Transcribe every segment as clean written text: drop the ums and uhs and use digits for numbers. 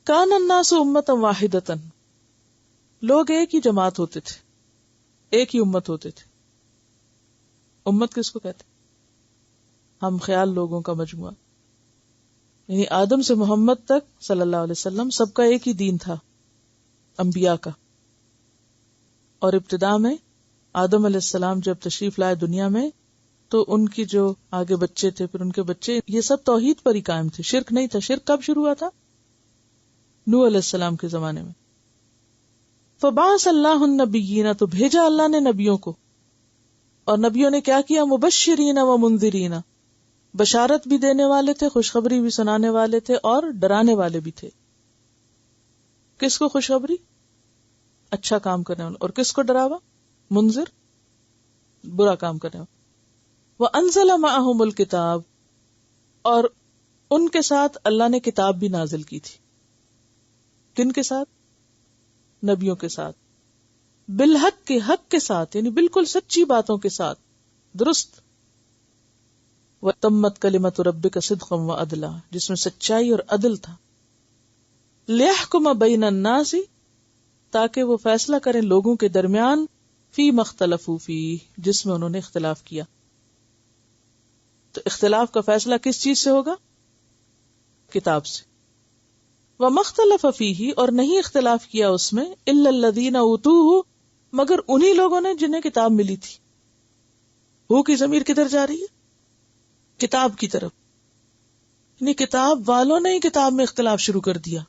کان الناس امتا واحدتا، لوگ ایک ہی جماعت ہوتے تھے، ایک ہی امت ہوتے تھے. امت کس کو کہتے؟ ہم خیال لوگوں کا مجموعہ. یعنی آدم سے محمد تک صلی اللہ علیہ وسلم سب کا ایک ہی دین تھا، انبیاء کا. اور ابتدا میں آدم علیہ السلام جب تشریف لائے دنیا میں تو ان کی جو آگے بچے تھے، پھر ان کے بچے، یہ سب توحید پر ہی قائم تھے، شرک نہیں تھا. شرک کب شروع ہوا تھا؟ نوح علیہ السلام کے زمانے میں. فبعث اللہ النبیین، تو بھیجا اللہ نے نبیوں کو. اور نبیوں نے کیا کیا؟ مبشرین و منذرین، بشارت بھی دینے والے تھے، خوشخبری بھی سنانے والے تھے، اور ڈرانے والے بھی تھے. کس کو خوشخبری؟ اچھا کام کرنے والے. اور کس کو ڈراوا؟ منذر، برا کام کرنے والے. وَأَنزَلَ مَعَهُمُ الْكِتَابَ، اور ان کے ساتھ اللہ نے کتاب بھی نازل کی تھی. کن کے ساتھ؟ نبیوں کے ساتھ. بالحق، کے حق کے ساتھ، یعنی بالکل سچی باتوں کے ساتھ، درست. وَتَمَّتْ كَلِمَةُ رَبِّكَ صِدْقًا وَعَدْلًا، جس میں سچائی اور عدل تھا. لِيَحْكُمَ بَيْنَ النَّاسِ، تاکہ وہ فیصلہ کریں لوگوں کے درمیان، فی مختلفوا فیہ، جس میں انہوں نے اختلاف کیا. تو اختلاف کا فیصلہ کس چیز سے ہوگا؟ کتاب سے. وَمَا اخْتَلَفَ فِيهِ، اور نہیں اختلاف کیا اس میں، إِلَّا الَّذِينَ أُوتُوهُ، مگر انہی لوگوں نے جنہیں کتاب ملی تھی. ہو کی ضمیر کدھر جا رہی ہے؟ کتاب کی طرف. یعنی کتاب والوں نے ہی کتاب میں اختلاف شروع کر دیا.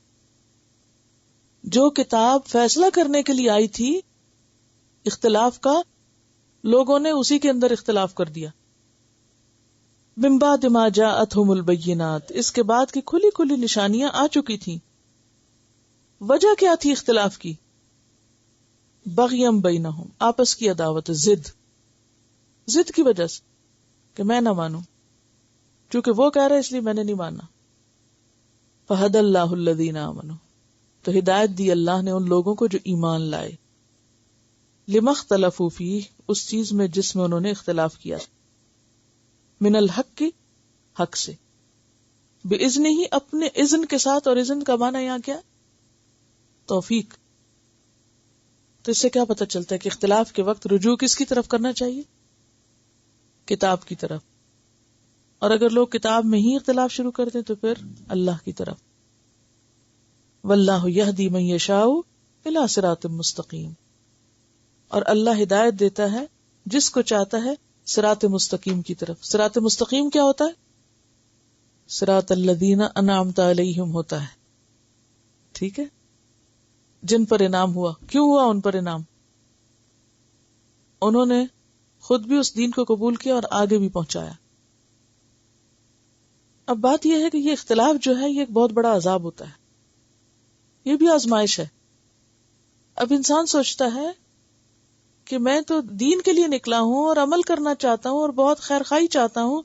جو کتاب فیصلہ کرنے کے لیے آئی تھی اختلاف کا، لوگوں نے اسی کے اندر اختلاف کر دیا. من بعد ما جاءتهم البینات، اس کے بعد کی کھلی کھلی نشانیاں آ چکی تھیں. وجہ کیا تھی اختلاف کی؟ بغیم بینہم، آپس کی عداوت، ضد کی وجہ سے کہ میں نہ مانوں، چونکہ وہ کہہ رہے اس لیے میں نے نہیں ماننا. فہد اللہ الذین آمنوا، تو ہدایت دی اللہ نے ان لوگوں کو جو ایمان لائے. لما اختلفوا فیہ، اس چیز میں جس میں انہوں نے اختلاف کیا. من الحق کی، حق سے. باذن ہی، اپنے اذن کے ساتھ. اور اذن کا معنی یہاں کیا؟ توفیق. تو اس سے کیا پتہ چلتا ہے کہ اختلاف کے وقت رجوع کس کی طرف کرنا چاہیے؟ کتاب کی طرف. اور اگر لوگ کتاب میں ہی اختلاف شروع کر دیں تو پھر اللہ کی طرف. واللہ یہدی من یشاء الی صراط مستقیم، اور اللہ ہدایت دیتا ہے جس کو چاہتا ہے صراط مستقیم کی طرف. صراط مستقیم کیا ہوتا ہے؟ صراط الذین انعمت علیہم ہوتا ہے. ٹھیک ہے، جن پر انعام ہوا. کیوں ہوا ان پر انعام؟ انہوں نے خود بھی اس دین کو قبول کیا اور آگے بھی پہنچایا. اب بات یہ ہے کہ یہ اختلاف جو ہے یہ ایک بہت بڑا عذاب ہوتا ہے، یہ بھی آزمائش ہے. اب انسان سوچتا ہے کہ میں تو دین کے لیے نکلا ہوں اور عمل کرنا چاہتا ہوں اور بہت خیر خواہی چاہتا ہوں،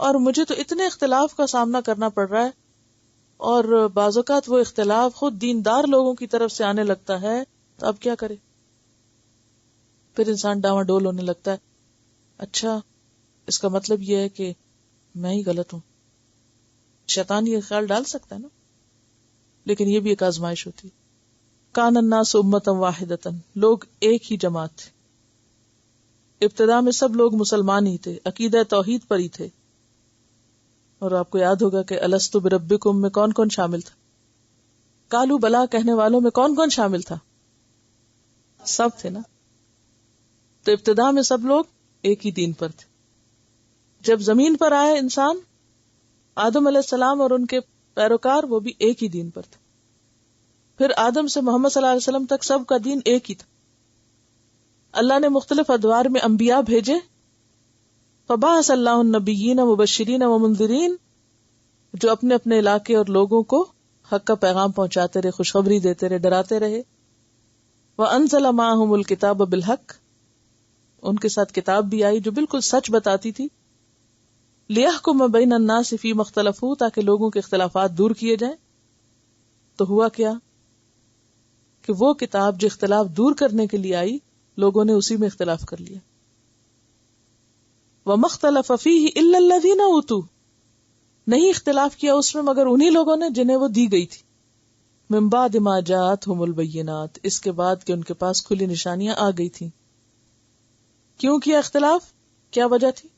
اور مجھے تو اتنے اختلاف کا سامنا کرنا پڑ رہا ہے، اور بعض اوقات وہ اختلاف خود دیندار لوگوں کی طرف سے آنے لگتا ہے، تو اب کیا کرے؟ پھر انسان ڈاواں ڈول ہونے لگتا ہے. اچھا، اس کا مطلب یہ ہے کہ میں ہی غلط ہوں. شیطان یہ خیال ڈال سکتا ہے نا، لیکن یہ بھی ایک آزمائش ہوتی. کان الناس امتا واحدتا، لوگ ایک ہی جماعت تھے. ابتدا میں سب لوگ مسلمان ہی تھے، عقیدہ توحید پر ہی تھے. اور آپ کو یاد ہوگا کہ الستو بربکم میں کون کون شامل تھا؟ قالوا بلا کہنے والوں میں کون کون شامل تھا؟ سب تھے نا. تو ابتدا میں سب لوگ ایک ہی دین پر تھے. جب زمین پر آئے انسان، آدم علیہ السلام اور ان کے پیروکار، وہ بھی ایک ہی دین پر تھے. پھر آدم سے محمد صلی اللہ علیہ وسلم تک سب کا دین ایک ہی تھا. اللہ نے مختلف ادوار میں انبیاء بھیجے. فبعث اللہ النبیین مبشرین و منذرین، جو اپنے اپنے علاقے اور لوگوں کو حق کا پیغام پہنچاتے رہے، خوشخبری دیتے رہے، ڈراتے رہے. وانزل معہم الکتاب بالحق، ان کے ساتھ کتاب بھی آئی جو بالکل سچ بتاتی تھی. لیحکم بین الناس فیما اختلفوا، تاکہ لوگوں کے اختلافات دور کیے جائیں. تو ہوا کیا کہ وہ کتاب جو اختلاف دور کرنے کے لیے آئی، لوگوں نے اسی میں اختلاف کر لیا. وَمَا اخْتَلَفَ فِيهِ إِلَّا الَّذِينَ أُوتُوا، نہیں اختلاف کیا اس میں مگر انہی لوگوں نے جنہیں وہ دی گئی تھی. من بعد ما جاءتهم البینات، اس کے بعد کہ ان کے پاس کھلی نشانیاں آ گئی تھیں. کیوں کیا اختلاف؟ کیا وجہ تھی؟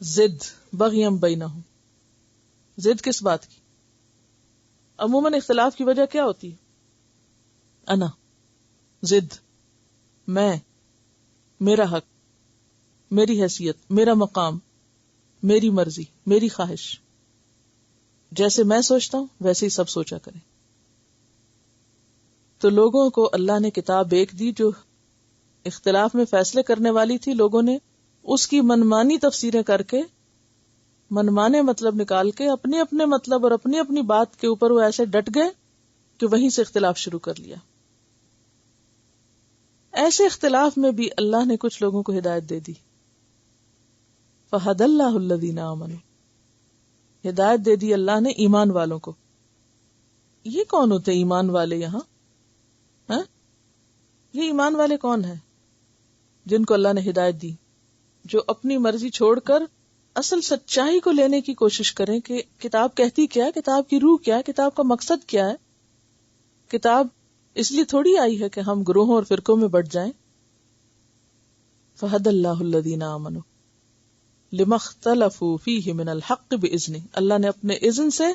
ضد، بغیم بینہم. ضد کس بات کی؟ عموماً اختلاف کی وجہ کیا ہوتی ہے؟ انا، ضد، میں، میرا حق، میری حیثیت، میرا مقام، میری مرضی، میری خواہش. جیسے میں سوچتا ہوں ویسے ہی سب سوچا کریں. تو لوگوں کو اللہ نے کتاب ایک دی جو اختلاف میں فیصلے کرنے والی تھی. لوگوں نے اس کی منمانی تفسیریں کر کے، منمانے مطلب نکال کے، اپنے اپنے مطلب اور اپنی اپنی بات کے اوپر وہ ایسے ڈٹ گئے کہ وہیں سے اختلاف شروع کر لیا. ایسے اختلاف میں بھی اللہ نے کچھ لوگوں کو ہدایت دے دی. فَهَدَى اللَّهُ الَّذِينَ آمَنُوا، ہدایت دے دی اللہ نے ایمان والوں کو. یہ کون ہوتے ایمان والے یہاں؟ یہ ایمان والے کون ہیں جن کو اللہ نے ہدایت دی؟ جو اپنی مرضی چھوڑ کر اصل سچائی کو لینے کی کوشش کریں کہ کتاب کہتی کیا ہے، کتاب کی روح کیا ہے، کتاب کا مقصد کیا ہے. کتاب اس لیے تھوڑی آئی ہے کہ ہم گروہوں اور فرقوں میں بٹ جائیں. فَهَدَى اللَّهُ الَّذِينَ آمَنُوا لِمَا اخْتَلَفُوا فِيهِ مِنَ الْحَقِّ بِإِذْنِهِ، اللہ نے اپنے اذن سے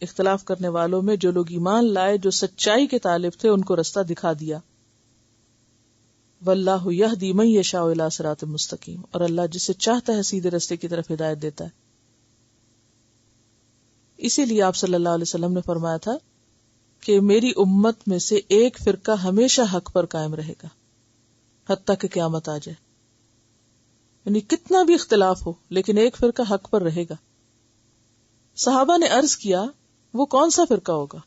اختلاف کرنے والوں میں جو لوگ ایمان لائے، جو سچائی کے طالب تھے، ان کو رستہ دکھا دیا. وَاللَّهُ يَهْدِي مَن يَشَاءُ إِلَىٰ صِرَاطٍ مُسْتَقِيمٍ، اور اللہ جسے چاہتا ہے سیدھے رستے کی طرف ہدایت دیتا ہے. اسی لیے آپ صلی اللہ علیہ وسلم نے فرمایا تھا کہ میری امت میں سے ایک فرقہ ہمیشہ حق پر قائم رہے گا حتیٰ کہ قیامت آ جائے. یعنی کتنا بھی اختلاف ہو لیکن ایک فرقہ حق پر رہے گا. صحابہ نے عرض کیا وہ کون سا فرقہ ہوگا؟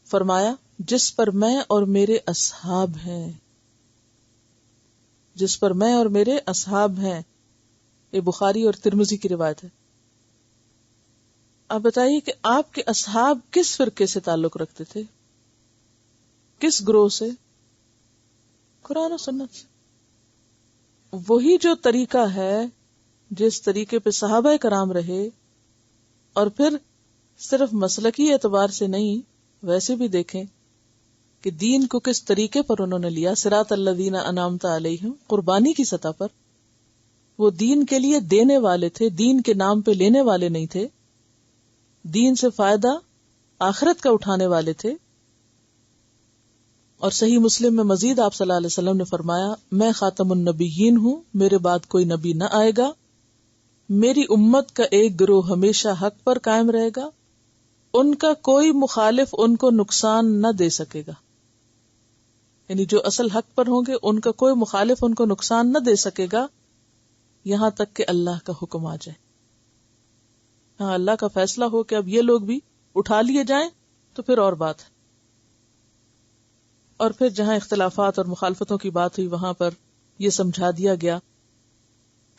فرمایا جس پر میں اور میرے اصحاب ہیں، جس پر میں اور میرے اصحاب ہیں. یہ بخاری اور ترمذی کی روایت ہے. آپ بتائیے کہ آپ کے اصحاب کس فرقے سے تعلق رکھتے تھے؟ کس گروہ سے؟ قرآن و سنت سے. وہی جو طریقہ ہے جس طریقے پہ صحابہ کرام رہے، اور پھر صرف مسلکی اعتبار سے نہیں، ویسے بھی دیکھیں کہ دین کو کس طریقے پر انہوں نے لیا. صراط الذین انعمت علیہم، قربانی کی سطح پر وہ دین کے لیے دینے والے تھے، دین کے نام پہ لینے والے نہیں تھے، دین سے فائدہ آخرت کا اٹھانے والے تھے. اور صحیح مسلم میں مزید آپ صلی اللہ علیہ وسلم نے فرمایا میں خاتم النبیین ہوں، میرے بعد کوئی نبی نہ آئے گا، میری امت کا ایک گروہ ہمیشہ حق پر قائم رہے گا، ان کا کوئی مخالف ان کو نقصان نہ دے سکے گا. یعنی جو اصل حق پر ہوں گے ان کا کوئی مخالف ان کو نقصان نہ دے سکے گا یہاں تک کہ اللہ کا حکم آ جائے. ہاں اللہ کا فیصلہ ہو کہ اب یہ لوگ بھی اٹھا لیے جائیں تو پھر اور بات ہے. اور پھر جہاں اختلافات اور مخالفتوں کی بات ہوئی وہاں پر یہ سمجھا دیا گیا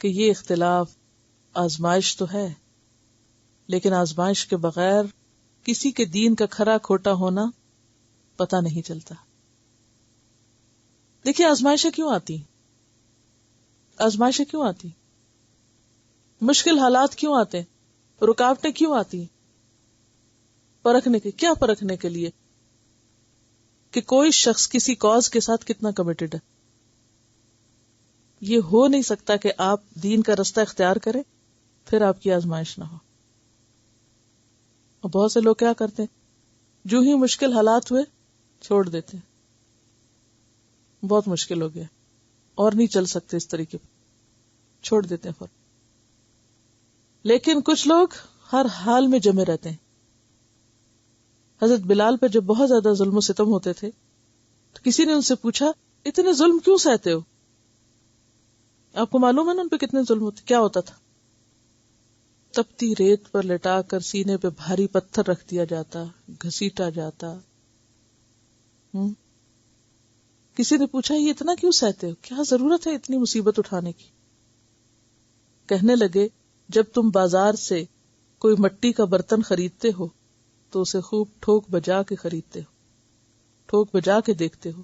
کہ یہ اختلاف آزمائش تو ہے، لیکن آزمائش کے بغیر کسی کے دین کا کھرا کھوٹا ہونا پتہ نہیں چلتا. دیکھیے آزمائشیں کیوں آتی؟ آزمائشیں کیوں آتی؟ مشکل حالات کیوں آتے؟ رکاوٹیں کیوں آتی؟ پرکھنے کے، کیا پرکھنے کے لیے کہ کوئی شخص کسی کاز کے ساتھ کتنا کمیٹڈ ہے. یہ ہو نہیں سکتا کہ آپ دین کا رستہ اختیار کریں پھر آپ کی آزمائش نہ ہو. اور بہت سے لوگ کیا کرتے ہیں، جو ہی مشکل حالات ہوئے چھوڑ دیتے ہیں، بہت مشکل ہو گیا اور نہیں چل سکتے اس طریقے پہ، چھوڑ دیتے ہیں. لیکن کچھ لوگ ہر حال میں جمے رہتے ہیں. حضرت بلال پہ جب بہت زیادہ ظلم و ستم ہوتے تھے تو کسی نے ان سے پوچھا اتنے ظلم کیوں سہتے ہو؟ آپ کو معلوم ہے نا ان پہ کتنے ظلم ہوتے؟ کیا ہوتا تھا؟ تپتی ریت پر لٹا کر سینے پہ بھاری پتھر رکھ دیا جاتا، گھسیٹا جاتا. کسی نے پوچھا یہ اتنا کیوں سہتے ہو، کیا ضرورت ہے اتنی مصیبت اٹھانے کی؟ کہنے لگے جب تم بازار سے کوئی مٹی کا برتن خریدتے ہو تو اسے خوب ٹھوک بجا کے خریدتے ہو، ٹھوک بجا کے دیکھتے ہو.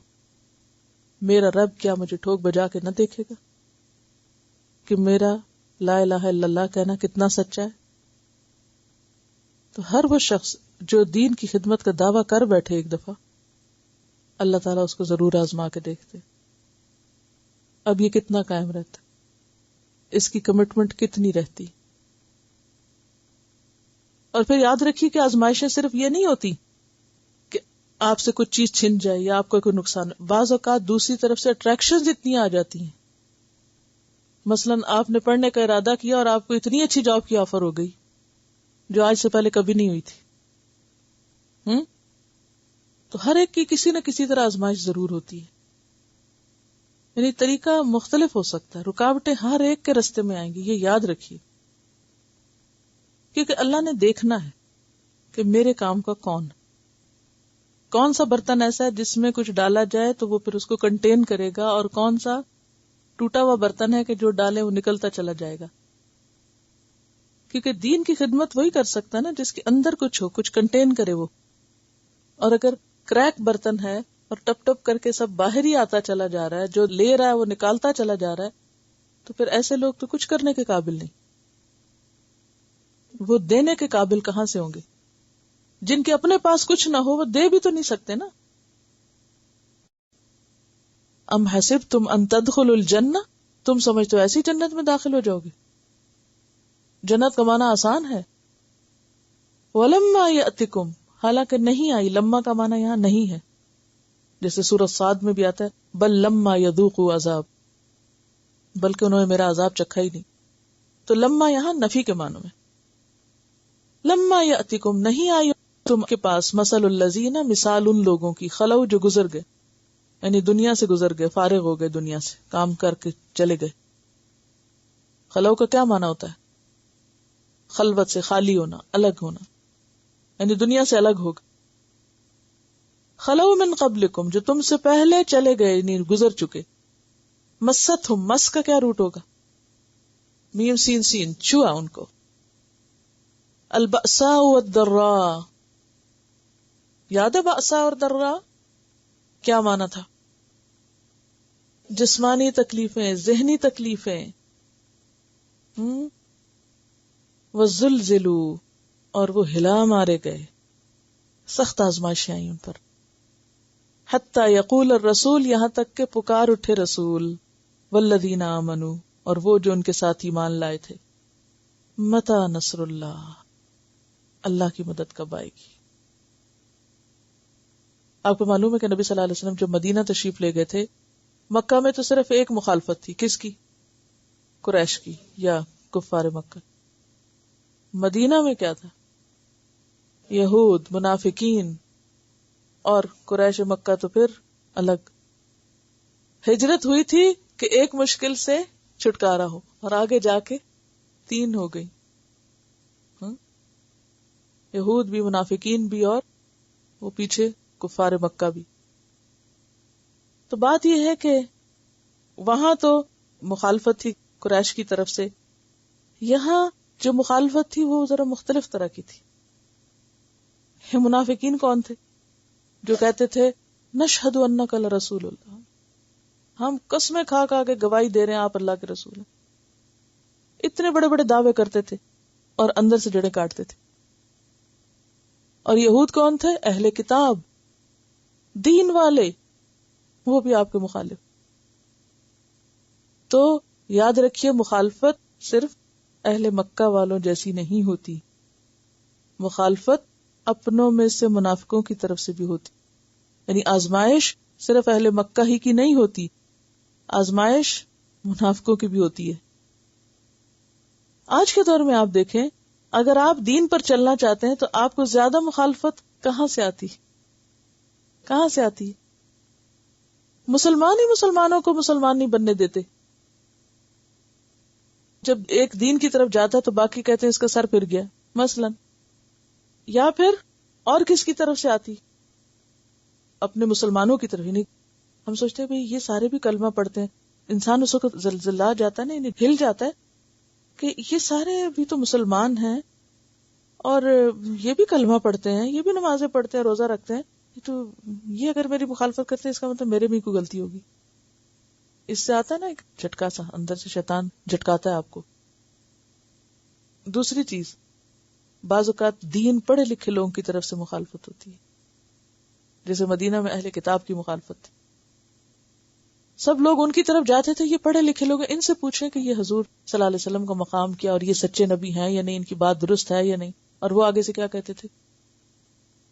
میرا رب کیا مجھے ٹھوک بجا کے نہ دیکھے گا کہ میرا لا الہ الا اللہ کہنا کتنا سچا ہے؟ تو ہر وہ شخص جو دین کی خدمت کا دعویٰ کر بیٹھے ایک دفعہ، اللہ تعالیٰ اس کو ضرور آزما کے دیکھتے. اب یہ کتنا قائم رہتا، اس کی کمٹمنٹ کتنی رہتی. اور پھر یاد رکھیے کہ آزمائشیں صرف یہ نہیں ہوتی کہ آپ سے کچھ چیز چھن جائے یا آپ کو کوئی نقصان. بعض اوقات دوسری طرف سے اٹریکشنز اتنی آ جاتی ہیں. مثلاً آپ نے پڑھنے کا ارادہ کیا اور آپ کو اتنی اچھی جاب کی آفر ہو گئی جو آج سے پہلے کبھی نہیں ہوئی تھی. تو ہر ایک کی کسی نہ کسی طرح آزمائش ضرور ہوتی ہے. یعنی طریقہ مختلف ہو سکتا ہے، رکاوٹیں ہر ایک کے رستے میں آئیں گی، یہ یاد رکھیے. کیونکہ اللہ نے دیکھنا ہے کہ میرے کام کا کون سا برتن ایسا ہے جس میں کچھ ڈالا جائے تو وہ پھر اس کو کنٹین کرے گا، اور کون سا ٹوٹا ہوا برتن ہے کہ جو ڈالے وہ نکلتا چلا جائے گا. کیونکہ دین کی خدمت وہی کر سکتا ہے نا جس کے اندر کچھ ہو، کچھ کنٹین کرے وہ. اور اگر کریک برتن ہے اور ٹپ ٹپ کر کے سب باہر ہی آتا چلا جا رہا ہے، جو لے رہا ہے وہ نکالتا چلا جا رہا ہے، تو پھر ایسے لوگ تو کچھ کرنے کے قابل نہیں. وہ دینے کے قابل کہاں سے ہوں گے؟ جن کے اپنے پاس کچھ نہ ہو وہ دے بھی تو نہیں سکتے نا. ام حسبتم ان تدخلوا الجنہ، تم سمجھتے ہو ایسی جنت میں داخل ہو جاؤ گے؟ جنت کا معنی آسان ہے. ولما یأتکم، حالانکہ نہیں آئی. لما کا معنی یہاں نہیں ہے، جیسے سورۃ صاد میں بھی آتا ہے بل لما یذوقوا عذاب، بلکہ انہوں نے میرا عذاب چکھا ہی نہیں. تو لما یہاں نفی کے معنوں میں. لما یأتکم، نہیں آئی تم کے پاس، مثل الذین، مثال ان لوگوں کی، خلو جو گزر گئے، یعنی دنیا سے گزر گئے، فارغ ہو گئے، دنیا سے کام کر کے چلے گئے. خلو کا کیا معنی ہوتا ہے؟ خلوت سے خالی ہونا، الگ ہونا، یعنی دنیا سے الگ ہو گئے. خلو من قبلکم، جو تم سے پہلے چلے گئے، یعنی گزر چکے. مستہم، مس کا کیا روٹ ہوگا؟ میم سین سین، چھوا ان کو. البأساء والضراء، یاد ہے بأساء اور ضراء کیا معنی تھا؟ جسمانی تکلیفیں، ذہنی تکلیفیں. وزلزلوا، اور وہ ہلا مارے گئے، سخت آزمائشیں آئیں ان پر. حتی یقول الرسول، یہاں تک کہ پکار اٹھے رسول، والذین آمنوا، اور وہ جو ان کے ساتھ ایمان لائے تھے. متی نصر اللہ، اللہ کی مدد کب آئے گی؟ آپ کو معلوم ہے کہ نبی صلی اللہ علیہ وسلم جب مدینہ تشریف لے گئے تھے، مکہ میں تو صرف ایک مخالفت تھی. کس کی؟ قریش کی یا کفار مکہ. مدینہ میں کیا تھا؟ یہود، منافقین، اور قریش مکہ تو پھر الگ. ہجرت ہوئی تھی کہ ایک مشکل سے چھٹکارا ہو، اور آگے جا کے 3 ہو گئی. یہود بھی، منافقین بھی، اور وہ پیچھے کفار مکہ بھی. تو بات یہ ہے کہ وہاں تو مخالفت تھی قریش کی طرف سے، یہاں جو مخالفت تھی وہ ذرا مختلف طرح کی تھی. یہ منافقین کون تھے؟ جو کہتے تھے نشہد انک لرسول اللہ، ہم قسمیں کھا کھا کے گواہی دے رہے ہیں آپ اللہ کے رسول ہیں. اتنے بڑے بڑے دعوے کرتے تھے اور اندر سے جڑیں کاٹتے تھے. اور یہود کون تھے؟ اہل کتاب، دین والے، وہ بھی آپ کے مخالف. تو یاد رکھیے مخالفت صرف اہل مکہ والوں جیسی نہیں ہوتی، مخالفت اپنوں میں سے منافقوں کی طرف سے بھی ہوتی. یعنی آزمائش صرف اہل مکہ ہی کی نہیں ہوتی، آزمائش منافقوں کی بھی ہوتی ہے. آج کے دور میں آپ دیکھیں، اگر آپ دین پر چلنا چاہتے ہیں تو آپ کو زیادہ مخالفت کہاں سے آتی؟ کہاں سے آتی؟ مسلمان ہی مسلمانوں کو مسلمان نہیں بننے دیتے. جب ایک دین کی طرف جاتا تو باقی کہتے ہیں اس کا سر پھر گیا مثلا. یا پھر اور کس کی طرف سے آتی؟ اپنے مسلمانوں کی طرف. نہیں، ہم سوچتے ہیں بھئی یہ سارے بھی کلمہ پڑھتے ہیں، انسان اس وقت زلزلہ جاتا ہے نا، ہل جاتا ہے کہ یہ سارے بھی تو مسلمان ہیں اور یہ بھی کلمہ پڑھتے ہیں، یہ بھی نمازیں پڑھتے ہیں، روزہ رکھتے ہیں، تو یہ اگر میری مخالفت کرتے ہیں اس کا مطلب میرے میں کوئی غلطی ہوگی. اس سے آتا ہے نا ایک جھٹکا سا، اندر سے شیطان جھٹکاتا ہے آپ کو. دوسری چیز، بعض اوقات دین پڑھے لکھے لوگوں کی طرف سے مخالفت ہوتی ہے، جیسے مدینہ میں اہل کتاب کی مخالفت تھی. سب لوگ ان کی طرف جاتے تھے، یہ پڑھے لکھے لوگ، ان سے پوچھیں کہ یہ حضور صلی اللہ علیہ وسلم کا مقام کیا، اور یہ سچے نبی ہیں یا نہیں، ان کی بات درست ہے یا نہیں. اور وہ آگے سے کیا کہتے تھے؟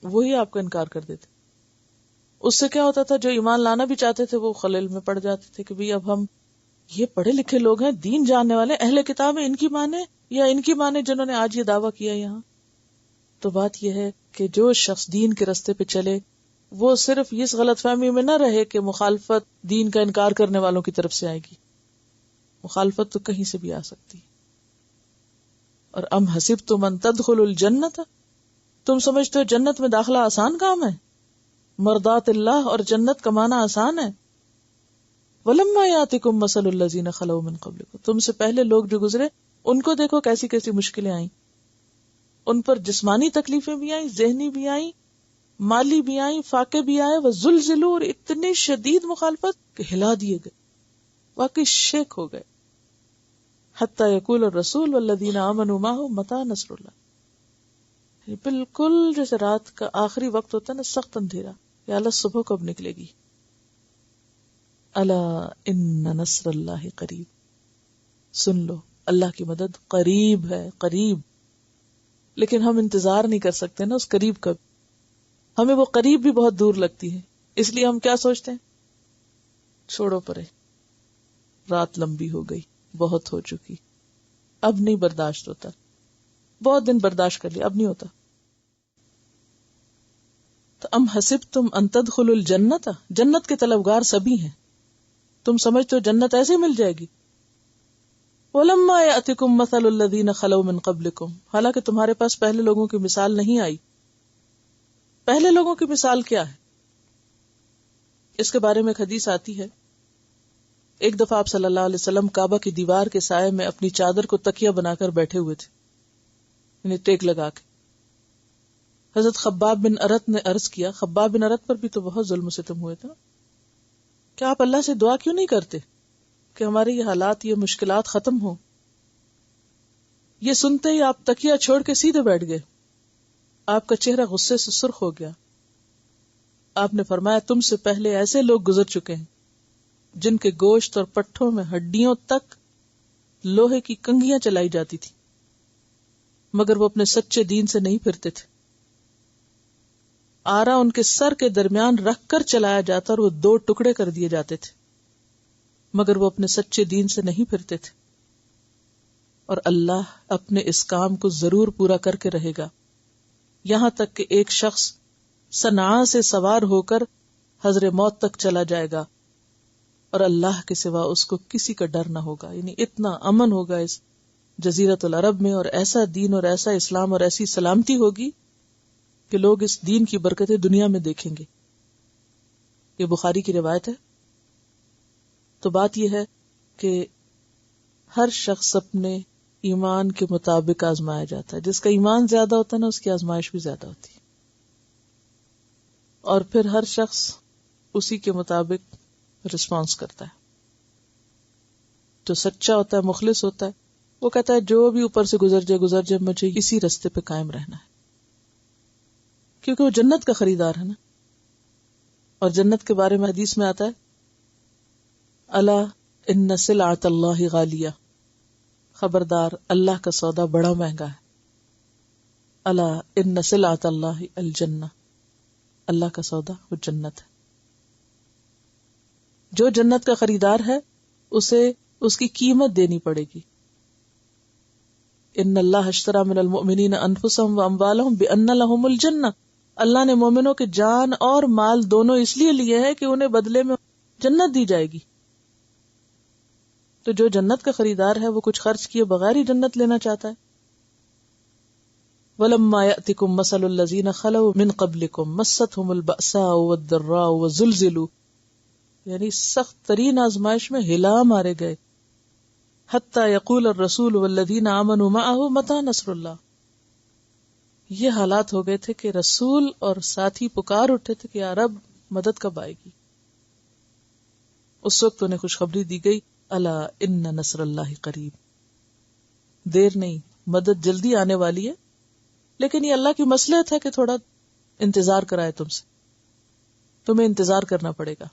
وہی آپ کا انکار کر دیتے. اس سے کیا ہوتا تھا، جو ایمان لانا بھی چاہتے تھے وہ خلل میں پڑ جاتے تھے کہ بھی اب ہم یہ پڑھے لکھے لوگ ہیں، دین جاننے والے، اہل کتاب ہیں، ان کی مانے یا ان کی مانے جنہوں نے آج یہ دعویٰ کیا یہاں. تو بات یہ ہے کہ جو شخص دین کے رستے پہ چلے وہ صرف اس غلط فہمی میں نہ رہے کہ مخالفت دین کا انکار کرنے والوں کی طرف سے آئے گی. مخالفت تو کہیں سے بھی آ سکتی. اور ام حسبتم ان تدخلوا الجنت، تم سمجھتے ہو جنت میں داخلہ آسان کام ہے؟ مرضات اللہ اور جنت کمانا آسان ہے. ولما یاتکم مثل الذین خلوا من قبلکم، تم سے پہلے لوگ جو گزرے ان کو دیکھو کیسی کیسی مشکلیں آئیں. ان پر جسمانی تکلیفیں بھی آئیں، ذہنی بھی آئیں، مالی بھی آئیں، فاقے بھی آئے. وزلزلوا، اور اتنی شدید مخالفت کہ ہلا دیے گئے، واقعی شیک ہو گئے. حتی یقول الرسول والذین آمنوا معہ متی نصر اللہ، بالکل جیسے رات کا آخری وقت ہوتا ہے نا، سخت اندھیرا، یا اللہ صبح کب نکلے گی. الا ان نصر اللہ قریب، سن لو اللہ کی مدد قریب ہے، قریب. لیکن ہم انتظار نہیں کر سکتے نا اس قریب کا، ہمیں وہ قریب بھی بہت دور لگتی ہے. اس لیے ہم کیا سوچتے ہیں، چھوڑو پرے، رات لمبی ہو گئی، بہت ہو چکی، اب نہیں برداشت ہوتا، بہت دن برداشت کر لیا، اب نہیں ہوتا. تو ام حسبتم ان تدخلوا الجنت، جنت کے طلبگار سبھی ہیں، تم سمجھتے ہو جنت ایسے مل جائے گی. ولما یاتکم مثل الذین خلوا من قبلکم، حالانکہ تمہارے پاس پہلے لوگوں کی مثال نہیں آئی. پہلے لوگوں کی مثال کیا ہے؟ اس کے بارے میں ایک حدیث آتی ہے. ایک دفعہ آپ صلی اللہ علیہ وسلم کعبہ کی دیوار کے سائے میں اپنی چادر کو تکیہ بنا کر بیٹھے ہوئے تھے، یعنی ٹیک لگا کے. حضرت خباب بن ارت نے عرض کیا، خباب بن ارت پر بھی تو بہت ظلم و ستم ہوئے تھے، کیا آپ اللہ سے دعا کیوں نہیں کرتے کہ ہمارے یہ حالات، یہ مشکلات ختم ہوں؟ یہ سنتے ہی آپ تکیہ چھوڑ کے سیدھے بیٹھ گئے. آپ کا چہرہ غصے سے سرخ ہو گیا. آپ نے فرمایا، تم سے پہلے ایسے لوگ گزر چکے ہیں جن کے گوشت اور پٹھوں میں ہڈیوں تک لوہے کی کنگھیاں چلائی جاتی تھی، مگر وہ اپنے سچے دین سے نہیں پھرتے تھے. آرا ان کے سر کے درمیان رکھ کر چلایا جاتا اور وہ 2 ٹکڑے کر دیے جاتے تھے، مگر وہ اپنے سچے دین سے نہیں پھرتے تھے. اور اللہ اپنے اس کام کو ضرور پورا کر کے رہے گا، یہاں تک کہ ایک شخص صنعاء سے سوار ہو کر حضر موت تک چلا جائے گا اور اللہ کے سوا اس کو کسی کا ڈر نہ ہوگا. یعنی اتنا امن ہوگا اس جزیرت العرب میں، اور ایسا دین اور ایسا اسلام اور ایسی سلامتی ہوگی کہ لوگ اس دین کی برکتیں دنیا میں دیکھیں گے. یہ بخاری کی روایت ہے. تو بات یہ ہے کہ ہر شخص اپنے ایمان کے مطابق آزمایا جاتا ہے. جس کا ایمان زیادہ ہوتا ہے نا، اس کی آزمائش بھی زیادہ ہوتی ہے، اور پھر ہر شخص اسی کے مطابق رسپانس کرتا ہے. جو سچا ہوتا ہے، مخلص ہوتا ہے، وہ کہتا ہے جو بھی اوپر سے گزر جائے، مجھے اسی رستے پہ قائم رہنا ہے، کیونکہ وہ جنت کا خریدار ہے نا. اور جنت کے بارے میں حدیث میں آتا ہے، الا ان سلعۃ اللہ غالیہ، خبردار اللہ کا سودا بڑا مہنگا ہے. الا ان سلعۃ اللہ الجنہ، اللہ کا سودا وہ جنت ہے. جو جنت کا خریدار ہے اسے اس کی قیمت دینی پڑے گی. ان اللہ اشتری من المؤمنین انفسهم واموالهم بان لهم الجنہ، اللہ نے مومنوں کے جان اور مال دونوں اس لیے لیے ہیں کہ انہیں بدلے میں جنت دی جائے گی. تو جو جنت کا خریدار ہے وہ کچھ خرچ کیے بغیر ہی جنت لینا چاہتا ہے. وَلَمَّا يَأْتِكُمْ مَثَلُ الَّذِينَ خَلَوْا مِنْ قَبْلِكُمْ مَسَّتْهُمُ الْبَأْسَاءُ وَالضَّرَّاءُ وَزُلْزِلُوا، یعنی سخت ترین آزمائش میں ہلا مارے گئے. حَتَّى يَقُولَ الرَّسُولُ وَالَّذِينَ آمَنُوا مَعَهُ مَتَى نَصْرُ اللَّهِ، یہ حالات ہو گئے تھے کہ رسول اور ساتھی پکار اٹھے تھے کہ یا رب مدد کب آئے گی. اس وقت انہیں خوشخبری دی گئی، الا ان نصر اللہ قریب، دیر نہیں، مدد جلدی آنے والی ہے. لیکن یہ اللہ کی مصلحت ہے کہ تھوڑا انتظار کرائے تم سے، تمہیں انتظار کرنا پڑے گا.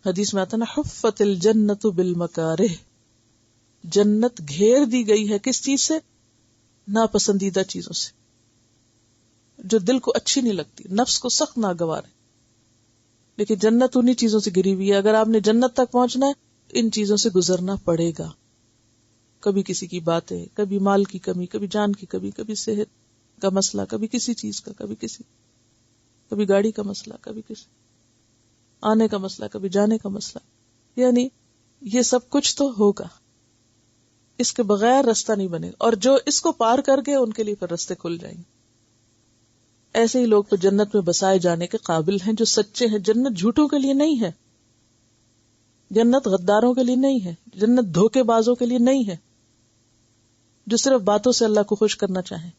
حدیث میں آتا نا حفت الجنت بالمکارہ، جنت گھیر دی گئی ہے کس چیز سے؟ ناپسندیدہ چیزوں سے، جو دل کو اچھی نہیں لگتی، نفس کو سخت ناگوار ہے. لیکن جنت انہی چیزوں سے گھری ہوئی ہے. اگر آپ نے جنت تک پہنچنا ہے ان چیزوں سے گزرنا پڑے گا. کبھی کسی کی باتیں، کبھی مال کی کمی، کبھی جان کی کمی، کبھی صحت کا مسئلہ، کبھی کسی چیز کا، کبھی گاڑی کا مسئلہ، کبھی کسی آنے کا مسئلہ، کبھی جانے کا مسئلہ. یعنی یہ سب کچھ تو ہوگا، اس کے بغیر رستہ نہیں بنے گا. اور جو اس کو پار کر گئے ان کے لیے پھر رستے کھل جائیں گے. ایسے ہی لوگ تو جنت میں بسائے جانے کے قابل ہیں جو سچے ہیں. جنت جھوٹوں کے لیے نہیں ہے، جنت غداروں کے لیے نہیں ہے، جنت دھوکے بازوں کے لیے نہیں ہے جو صرف باتوں سے اللہ کو خوش کرنا چاہیں.